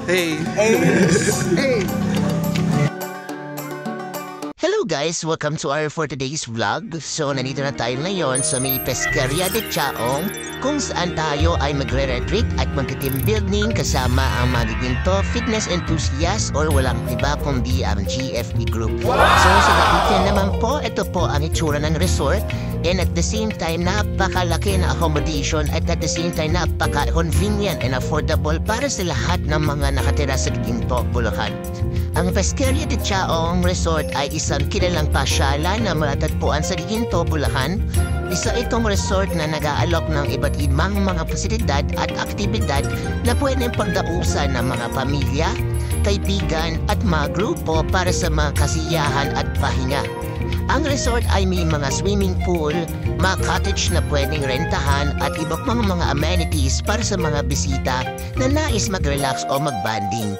Hey. Hello guys! Welcome to our for today's vlog. So, nandito na tayo ngayon sa may Pesqueria de Chaong kung saan tayo ay magre-retreat at mag-team building kasama ang magiging to fitness enthusiast or walang iba kundi ang GFP group. So, sa kapityan naman po, ito po ang itsura ng resort and at the same time, napakalaki na accommodation at the same time, napaka-convenient and affordable para sa lahat ng mga nakatira sa Ginto, Bulacan. Ang Pesqueria de Chaong Resort ay isang kilalang pasyalan na matatagpuan sa Ginto, Bulacan. Isa itong resort na nag-aalok ng iba't ibang mga pasilidad at aktibidad na pwedeng pagdausan ng mga pamilya, kaibigan at mga grupo para sa mga kasiyahan at pahinga. Ang resort ay may mga swimming pool, mga cottage na pwedeng rentahan at iba pang mga amenities para sa mga bisita na nais mag-relax o mag-banding.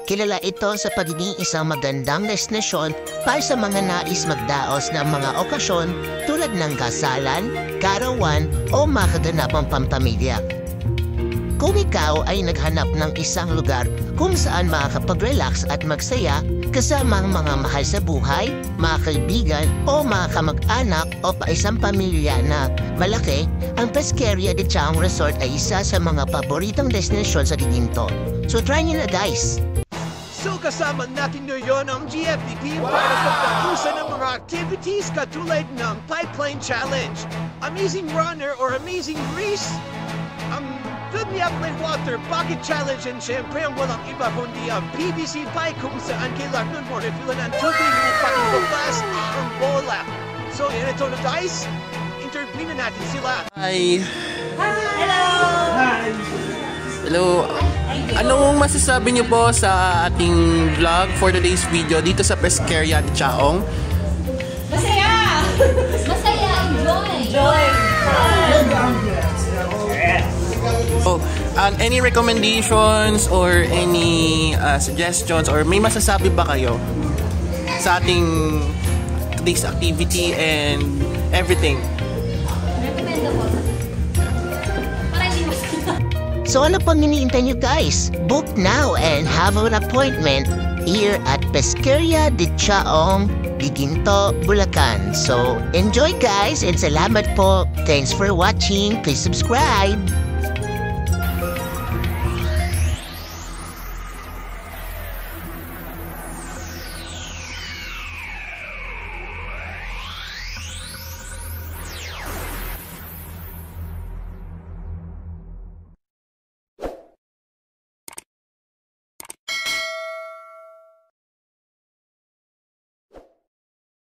Kilala ito sa pagiging isang magandang destinasyon para sa mga nais magdaos ng mga okasyon tulad ng kasalan, karawan o makaganapang pampamilya. Kung ikaw ay naghanap ng isang lugar kung saan makakapag-relax at magsaya kasama ang mga mahal sa buhay, mga kaibigan o mga kamag-anak o paisang pamilya na malaki, ang Pesqueria de Chaong Resort ay isa sa mga paboritong destinasyon sa Ginto. So try nyo na guys! So kasama natin ngayon ang GFP team para pagtapusan ng mga activities katulad ng Pipeline Challenge, Amazing Runner or Amazing Race, ang Fill Me Up with Water Bucket Challenge, and syempre ang walang iba kundi ang PVC Bike kung saan kailangan mo refillan ng tubig upang ilabas ang bola. So ito na guys, interview na natin sila. Hi. Hello! Hello. Anong masasabi niyo po sa ating vlog for today's video dito sa Pesqueria de Chaong? Masaya! Masaya! Enjoy! Oh, any recommendations or any suggestions or may masasabi ba kayo sa ating today's activity and everything? Recommend ako. Para hindi masaya. So ano pang iniintay nyo guys? Book now and have an appointment here at Pesqueria de Chaong, Ginto, Bulacan. So enjoy guys and salamat po. Thanks for watching. Please subscribe.